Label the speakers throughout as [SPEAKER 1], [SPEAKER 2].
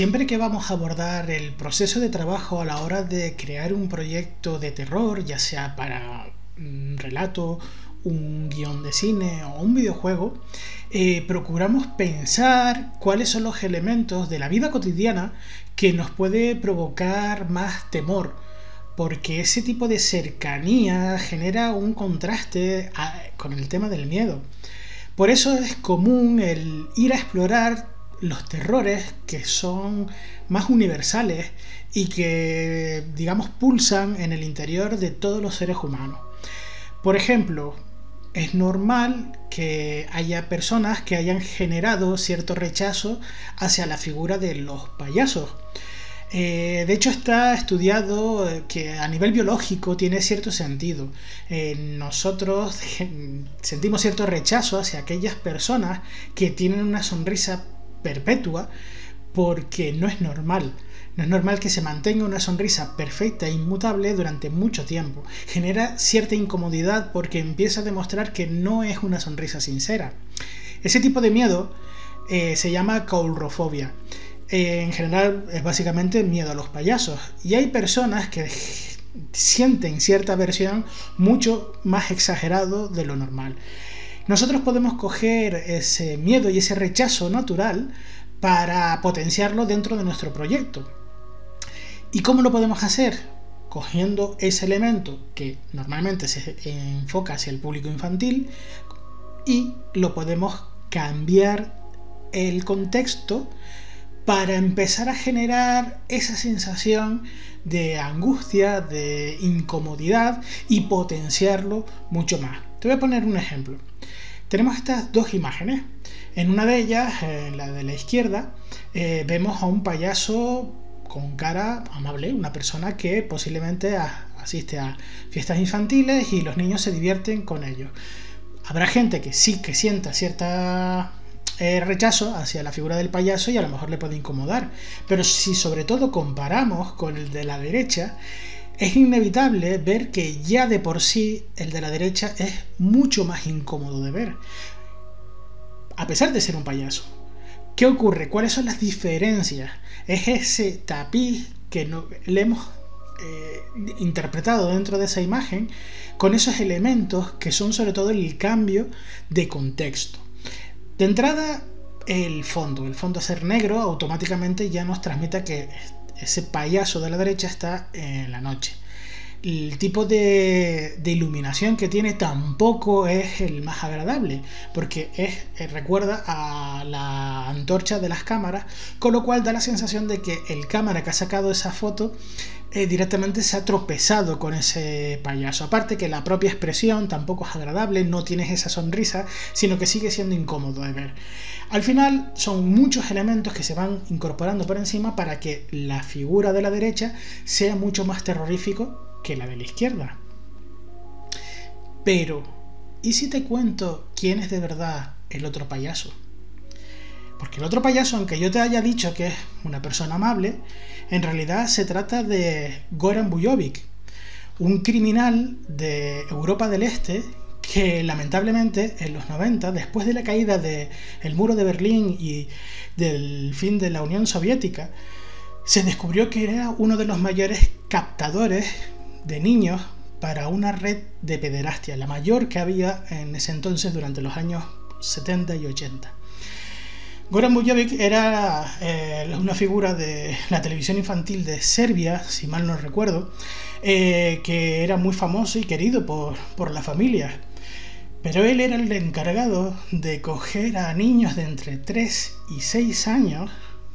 [SPEAKER 1] Siempre que vamos a abordar el proceso de trabajo a la hora de crear un proyecto de terror, ya sea para un relato, un guión de cine o un videojuego, procuramos pensar cuáles son los elementos de la vida cotidiana que nos puede provocar más temor, porque ese tipo de cercanía genera un contraste con el tema del miedo. Por eso es común el ir a explorar los terrores que son más universales y que, digamos, pulsan en el interior de todos los seres humanos. Por ejemplo, es normal que haya personas que hayan generado cierto rechazo hacia la figura de los payasos. De hecho, está estudiado que a nivel biológico tiene cierto sentido. Nosotros sentimos cierto rechazo hacia aquellas personas que tienen una sonrisa perpetua porque no es normal. No es normal que se mantenga una sonrisa perfecta e inmutable durante mucho tiempo. Genera cierta incomodidad porque empieza a demostrar que no es una sonrisa sincera. Ese tipo de miedo se llama coulrofobia. En general es básicamente miedo a los payasos. Y hay personas que sienten cierta aversión mucho más exagerado de lo normal. Nosotros podemos coger ese miedo y ese rechazo natural para potenciarlo dentro de nuestro proyecto. ¿Y cómo lo podemos hacer? Cogiendo ese elemento que normalmente se enfoca hacia el público infantil y lo podemos cambiar el contexto para empezar a generar esa sensación de angustia, de incomodidad y potenciarlo mucho más. Te voy a poner un ejemplo. Tenemos estas dos imágenes. En una de ellas, en la de la izquierda, vemos a un payaso con cara amable, una persona que posiblemente asiste a fiestas infantiles y los niños se divierten con ellos. Habrá gente que sí que sienta cierta rechazo hacia la figura del payaso y a lo mejor le puede incomodar, pero si sobre todo comparamos con el de la derecha, es inevitable ver que ya de por sí el de la derecha es mucho más incómodo de ver, a pesar de ser un payaso. ¿Qué ocurre? ¿Cuáles son las diferencias? Es ese tapiz que le hemos interpretado dentro de esa imagen con esos elementos que son sobre todo el cambio de contexto. De entrada, el fondo a ser negro automáticamente ya nos transmite que ese payaso de la derecha está en la noche. El tipo de iluminación que tiene tampoco es el más agradable, porque recuerda a la antorcha de las cámaras, con lo cual da la sensación de que el cámara que ha sacado esa foto directamente se ha tropezado con ese payaso. Aparte que la propia expresión tampoco es agradable, no tienes esa sonrisa, sino que sigue siendo incómodo de ver. Al final son muchos elementos que se van incorporando por encima para que la figura de la derecha sea mucho más terrorífico que la de la izquierda. Pero, ¿y si te cuento quién es de verdad el otro payaso? Porque el otro payaso, aunque yo te haya dicho que es una persona amable, en realidad se trata de Goran Bujovic, un criminal de Europa del Este que lamentablemente en los 90, después de la caída del muro de Berlín y del fin de la Unión Soviética, se descubrió que era uno de los mayores captadores de niños para una red de pederastia, la mayor que había en ese entonces durante los años 70 y 80. Goran Bujovic era una figura de la televisión infantil de Serbia, si mal no recuerdo, que era muy famoso y querido por la familia. Pero él era el encargado de coger a niños de entre 3 y 6 años,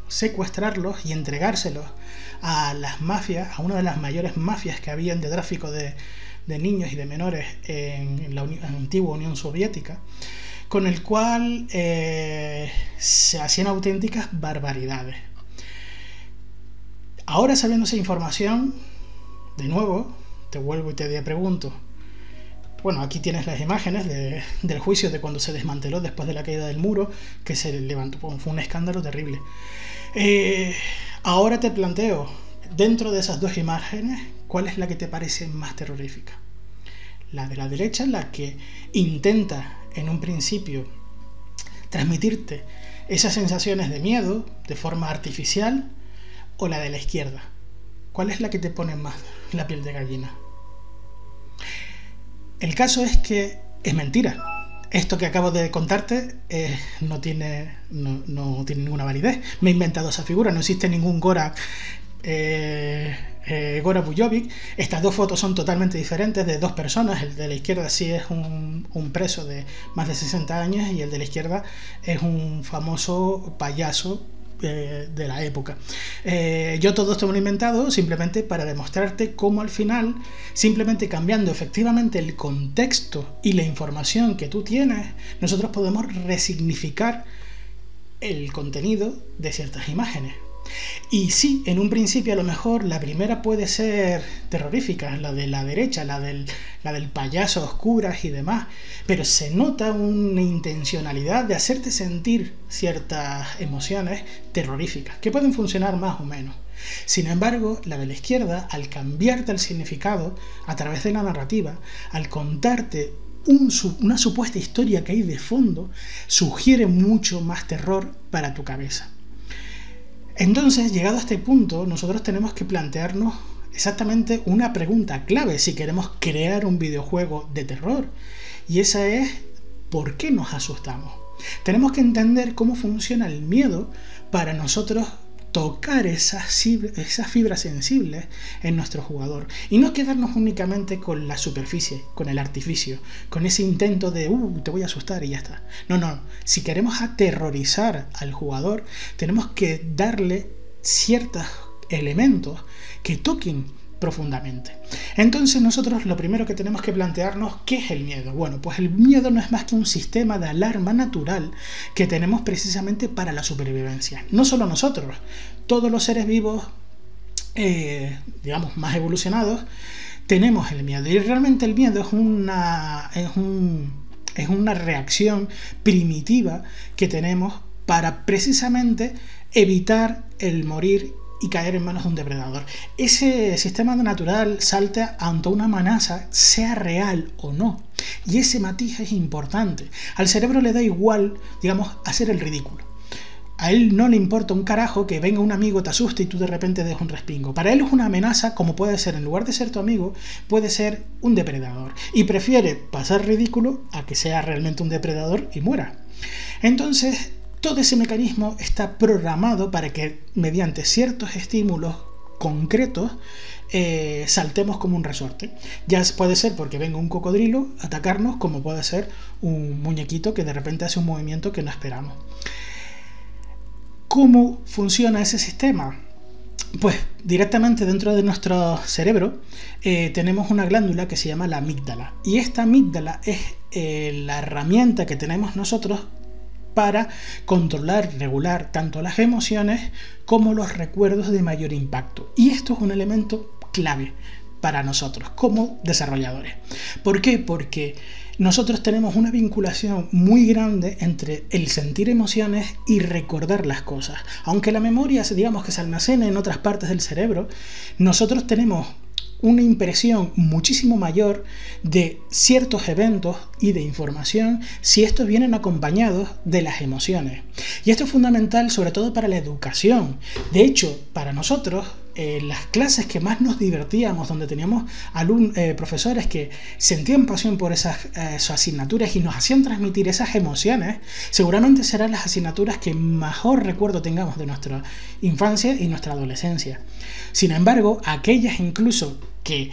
[SPEAKER 1] secuestrarlos y entregárselos a las mafias, a una de las mayores mafias que habían de tráfico de niños y de menores en la antigua Unión Soviética, con el cual se hacían auténticas barbaridades. Ahora, sabiendo esa información, de nuevo te vuelvo y te pregunto. Bueno, aquí tienes las imágenes del juicio de cuando se desmanteló después de la caída del muro, que se levantó, fue un escándalo terrible. Ahora te planteo, dentro de esas dos imágenes, ¿cuál es la que te parece más terrorífica? La de la derecha, la que intenta en un principio transmitirte ¿Esas sensaciones de miedo de forma artificial o la de la izquierda? ¿Cuál es la que te pone más la piel de gallina? El caso es que es mentira. Esto que acabo de contarte no tiene ninguna validez. Me he inventado esa figura, no existe ningún Goran Bujovic. Estas dos fotos son totalmente diferentes, de dos personas. El de la izquierda sí es un preso de más de 60 años y el de la izquierda es un famoso payaso de la época. Yo todo esto me lo he inventado simplemente para demostrarte cómo al final, simplemente cambiando efectivamente el contexto y la información que tú tienes, nosotros podemos resignificar el contenido de ciertas imágenes. Y sí, en un principio a lo mejor la primera puede ser terrorífica, la de la derecha, la del payaso a oscuras y demás, pero se nota una intencionalidad de hacerte sentir ciertas emociones terroríficas, que pueden funcionar más o menos. Sin embargo, la de la izquierda, al cambiarte el significado a través de la narrativa, al contarte una supuesta historia que hay de fondo, sugiere mucho más terror para tu cabeza. Entonces, llegado a este punto, nosotros tenemos que plantearnos exactamente una pregunta clave si queremos crear un videojuego de terror. Y esa es, ¿por qué nos asustamos? Tenemos que entender cómo funciona el miedo para nosotros tocar esas fibras sensibles en nuestro jugador y no quedarnos únicamente con la superficie, con el artificio, con ese intento de te voy a asustar y ya está. No, si queremos aterrorizar al jugador tenemos que darle ciertos elementos que toquen profundamente. Entonces nosotros lo primero que tenemos que plantearnos, ¿qué es el miedo? Bueno, pues el miedo no es más que un sistema de alarma natural que tenemos precisamente para la supervivencia. No solo nosotros, todos los seres vivos, digamos, más evolucionados, tenemos el miedo. Y realmente el miedo es una reacción primitiva que tenemos para precisamente evitar el morir y caer en manos de un depredador. Ese sistema natural salta ante una amenaza, sea real o no. Y ese matiz es importante. Al cerebro le da igual, digamos, hacer el ridículo. A él no le importa un carajo que venga un amigo, te asuste y tú de repente des un respingo. Para él es una amenaza, como puede ser, en lugar de ser tu amigo, puede ser un depredador. Y prefiere pasar ridículo a que sea realmente un depredador y muera. Entonces, todo ese mecanismo está programado para que mediante ciertos estímulos concretos saltemos como un resorte. Ya puede ser porque venga un cocodrilo a atacarnos, como puede ser un muñequito que de repente hace un movimiento que no esperamos. ¿Cómo funciona ese sistema? Pues directamente dentro de nuestro cerebro tenemos una glándula que se llama la amígdala. Y esta amígdala es la herramienta que tenemos nosotros para controlar y regular tanto las emociones como los recuerdos de mayor impacto. Y esto es un elemento clave para nosotros como desarrolladores. ¿Por qué? Porque nosotros tenemos una vinculación muy grande entre el sentir emociones y recordar las cosas. Aunque la memoria, digamos, que se almacena en otras partes del cerebro, nosotros tenemos una impresión muchísimo mayor de ciertos eventos y de información si estos vienen acompañados de las emociones. Y esto es fundamental sobre todo para la educación. De hecho, para nosotros, las clases que más nos divertíamos, donde teníamos profesores que sentían pasión por esas asignaturas y nos hacían transmitir esas emociones, seguramente serán las asignaturas que mejor recuerdo tengamos de nuestra infancia y nuestra adolescencia. Sin embargo, aquellas incluso que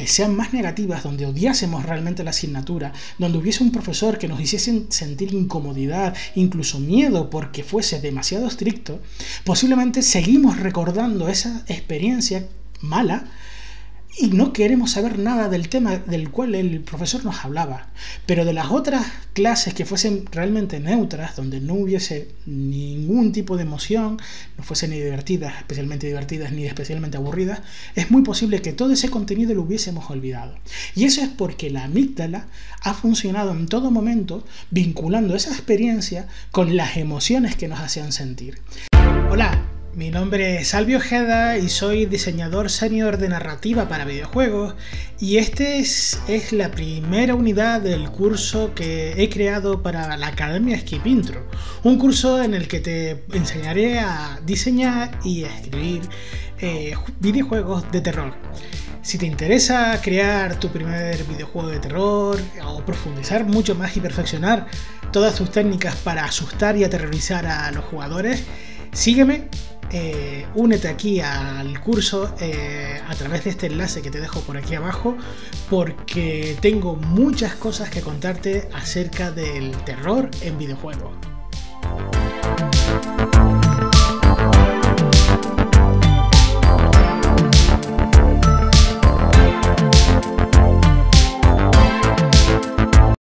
[SPEAKER 1] sean más negativas, donde odiásemos realmente la asignatura, donde hubiese un profesor que nos hiciese sentir incomodidad, incluso miedo porque fuese demasiado estricto, posiblemente seguimos recordando esa experiencia mala y no queremos saber nada del tema del cual el profesor nos hablaba. Pero de las otras clases que fuesen realmente neutras, donde no hubiese ningún tipo de emoción, no fuesen ni especialmente divertidas, ni especialmente aburridas, es muy posible que todo ese contenido lo hubiésemos olvidado. Y eso es porque la amígdala ha funcionado en todo momento vinculando esa experiencia con las emociones que nos hacían sentir. Hola, Mi nombre es Salvi Ojeda y soy diseñador senior de narrativa para videojuegos, y es la primera unidad del curso que he creado para la Academia Skip Intro, un curso en el que te enseñaré a diseñar y a escribir videojuegos de terror. Si te interesa crear tu primer videojuego de terror o profundizar mucho más y perfeccionar todas tus técnicas para asustar y aterrorizar a los jugadores, sígueme. Únete aquí al curso a través de este enlace que te dejo por aquí abajo, porque tengo muchas cosas que contarte acerca del terror en videojuegos.